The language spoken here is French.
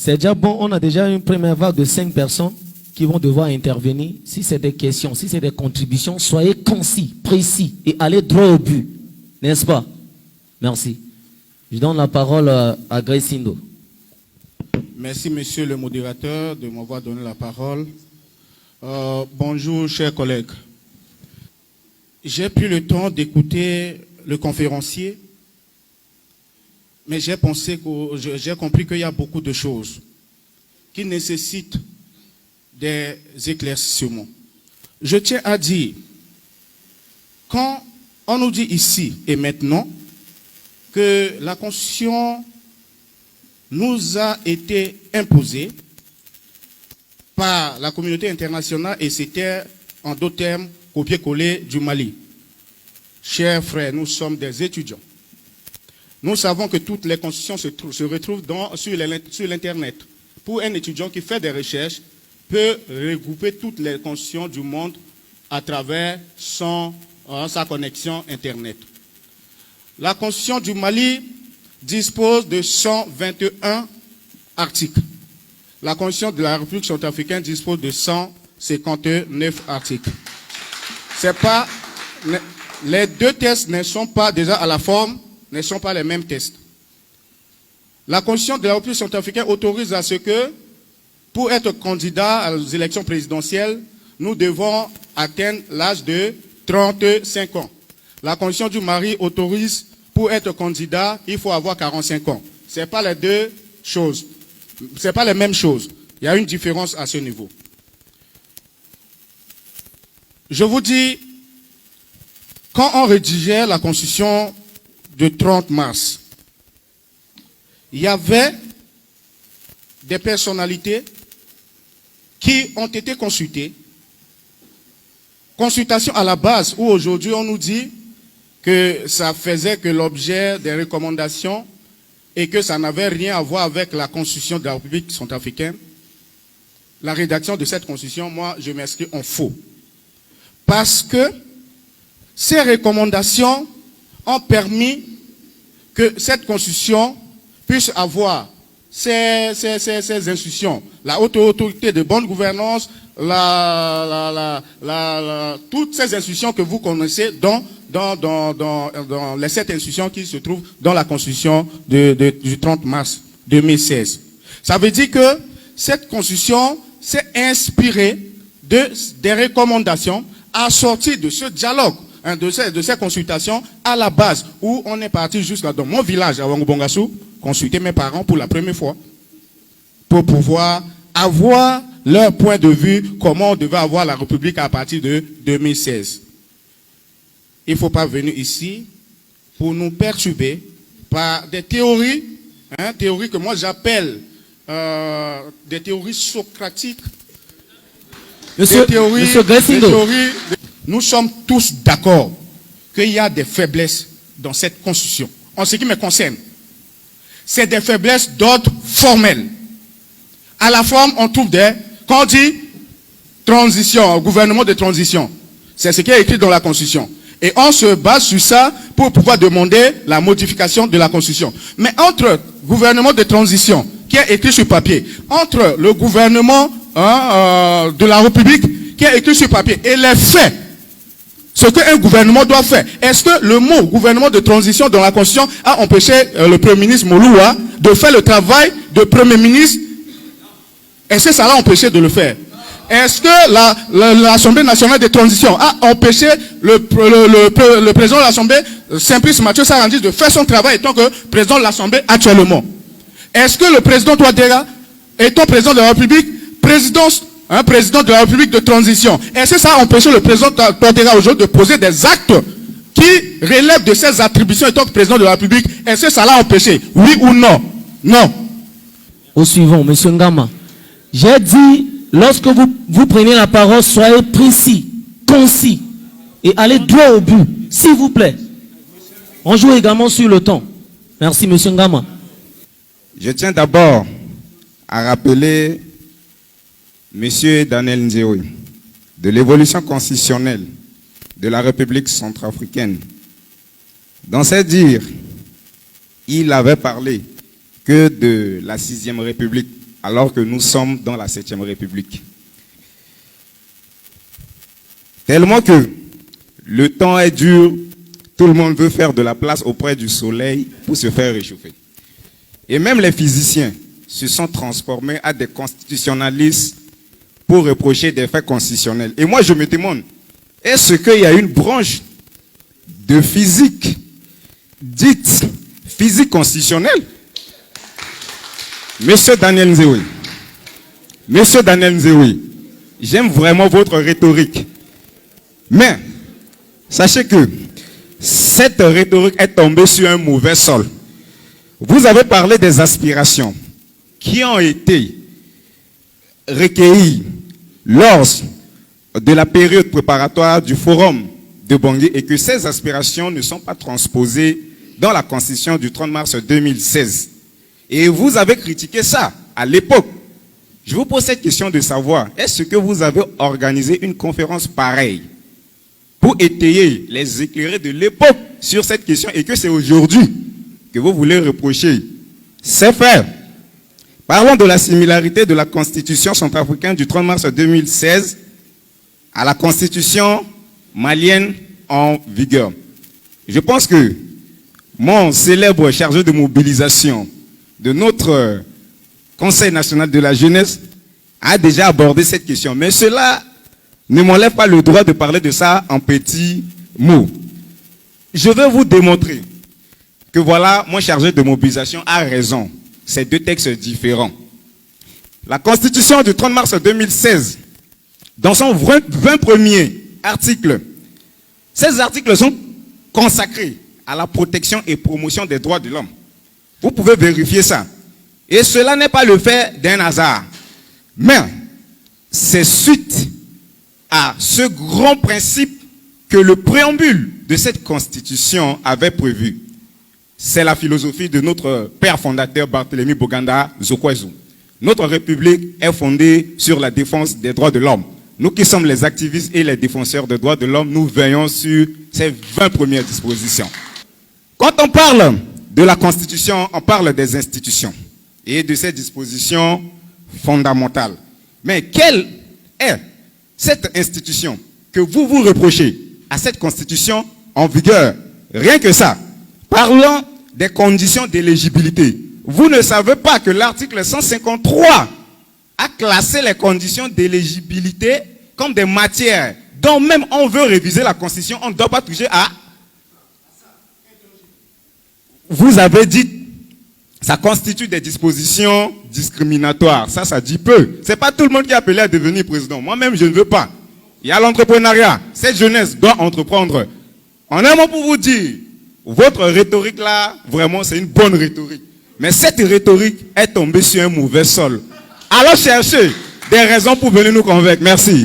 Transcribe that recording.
C'est déjà bon, on a déjà une première vague de 5 personnes qui vont devoir intervenir. Si c'est des questions, si c'est des contributions, soyez concis, précis et allez droit au but. N'est-ce pas? Merci. Je donne la parole à Grace Sindo. Merci, monsieur le modérateur, de m'avoir donné la parole. Bonjour, chers collègues. J'ai pris le temps d'écouter le conférencier, mais j'ai compris qu'il y a beaucoup de choses qui nécessitent des éclaircissements. Je tiens à dire, quand on nous dit ici et maintenant que la Constitution nous a été imposée par la communauté internationale et c'était, en d'autres termes, copier-coller du Mali. Chers frères, nous sommes des étudiants. Nous savons que toutes les constitutions se retrouvent sur l'Internet. Pour un étudiant qui fait des recherches, peut regrouper toutes les constitutions du monde à travers sa connexion Internet. La Constitution du Mali dispose de 121 articles. La Constitution de la République centrafricaine dispose de 159 articles. Les deux tests ne sont pas déjà à la forme, ne sont pas les mêmes tests. La Constitution de la République centrafricaine autorise à ce que, pour être candidat aux élections présidentielles, nous devons atteindre l'âge de 35 ans. La Constitution du Mali autorise, pour être candidat, il faut avoir 45 ans. Ce n'est pas les deux choses. Ce n'est pas les mêmes choses. Il y a une différence à ce niveau. Je vous dis, quand on rédigeait la Constitution du 30 mars, il y avait des personnalités qui ont été consultées. Consultation à la base, où aujourd'hui on nous dit que ça faisait que l'objet des recommandations et que ça n'avait rien à voir avec la Constitution de la République centrafricaine. La rédaction de cette Constitution, moi, je m'inscris en faux. Parce que ces recommandations ont permis que cette Constitution puisse avoir ces institutions, la haute autorité de bonne gouvernance, toutes ces institutions que vous connaissez dans les 7 institutions qui se trouvent dans la Constitution du 30 mars 2016. Ça veut dire que cette Constitution s'est inspirée des recommandations assorties de ce dialogue, de ces consultations à la base, où on est parti jusqu'à dans mon village, à Wangobongassou, consulter mes parents pour la première fois, pour pouvoir avoir leur point de vue, comment on devait avoir la République à partir de 2016. Il ne faut pas venir ici pour nous perturber par des théories, théories que moi j'appelle des théories socratiques. Monsieur Gracindo. Nous sommes tous d'accord qu'il y a des faiblesses dans cette Constitution. En ce qui me concerne, c'est des faiblesses d'ordre formel. À la forme, on trouve quand on dit transition, gouvernement de transition, c'est ce qui est écrit dans la Constitution. Et on se base sur ça pour pouvoir demander la modification de la Constitution. Mais entre gouvernement de transition, qui est écrit sur papier, entre le gouvernement de la République, qui est écrit sur papier, et les faits, ce qu'un gouvernement doit faire, est-ce que le mot gouvernement de transition dans la Constitution a empêché le Premier ministre Mouloua de faire le travail de Premier ministre? Est-ce que ça l'a empêché de le faire? Est-ce que l'Assemblée nationale de transition a empêché le président de l'Assemblée, Simplice Mathieu Sarandis, de faire son travail étant que président de l'Assemblée actuellement? Est-ce que le président Touadéra, étant président de la République, président de la République de transition, est-ce que ça a empêché le président Touadéra aujourd'hui de poser des actes qui relèvent de ses attributions étant que président de la République? Est-ce que ça l'a empêché? Oui ou non? Non. Au suivant, monsieur Ngama. J'ai dit, lorsque vous prenez la parole, soyez précis, concis et allez droit au but, s'il vous plaît. On joue également sur le temps. Merci, monsieur Ngama. Je tiens d'abord à rappeler monsieur Daniel Nzéoui de l'évolution constitutionnelle de la République centrafricaine. Dans ses dires, il avait parlé que de la 6e République alors que nous sommes dans la 7e République. Tellement que le temps est dur, tout le monde veut faire de la place auprès du soleil pour se faire réchauffer. Et même les physiciens se sont transformés à des constitutionnalistes pour reprocher des faits constitutionnels. Et moi, je me demande, est-ce qu'il y a une branche de physique dite physique constitutionnelle? Monsieur Daniel Nzeoui, j'aime vraiment votre rhétorique. Mais, sachez que cette rhétorique est tombée sur un mauvais sol. Vous avez parlé des aspirations qui ont été recueillies lors de la période préparatoire du forum de Bangui et que ces aspirations ne sont pas transposées dans la Constitution du 30 mars 2016. Et vous avez critiqué ça à l'époque. Je vous pose cette question de savoir, est-ce que vous avez organisé une conférence pareille pour étayer les éclairés de l'époque sur cette question et que c'est aujourd'hui que vous voulez reprocher ces faits? Parlons de la similarité de la Constitution centrafricaine du 30 mars 2016 à la Constitution malienne en vigueur. Je pense que mon célèbre chargé de mobilisation de notre Conseil national de la jeunesse a déjà abordé cette question. Mais cela ne m'enlève pas le droit de parler de ça en petits mots. Je vais vous démontrer que voilà, mon chargé de mobilisation a raison. C'est deux textes différents. La Constitution du 30 mars 2016, dans son 20 premiers articles, ces articles sont consacrés à la protection et promotion des droits de l'homme. Vous pouvez vérifier ça. Et cela n'est pas le fait d'un hasard. Mais c'est suite à ce grand principe que le préambule de cette Constitution avait prévu. C'est la philosophie de notre père fondateur Barthélemy Boganda Zokwezo. Notre République est fondée sur la défense des droits de l'homme. Nous qui sommes les activistes et les défenseurs des droits de l'homme, nous veillons sur ces 20 premières dispositions. Quand on parle de la Constitution, on parle des institutions et de ces dispositions fondamentales. Mais quelle est cette institution que vous vous reprochez à cette Constitution en vigueur? Rien que ça. Parlons des conditions d'éligibilité. Vous ne savez pas que l'article 153 a classé les conditions d'éligibilité comme des matières dont même on veut réviser la Constitution, on ne doit pas toucher à... Vous avez dit, ça constitue des dispositions discriminatoires. Ça dit peu. Ce n'est pas tout le monde qui est appelé à devenir président. Moi-même, je ne veux pas. Il y a l'entrepreneuriat. Cette jeunesse doit entreprendre. En un mot pour vous dire, votre rhétorique là, vraiment, c'est une bonne rhétorique. Mais cette rhétorique est tombée sur un mauvais sol. Alors cherchez des raisons pour venir nous convaincre. Merci.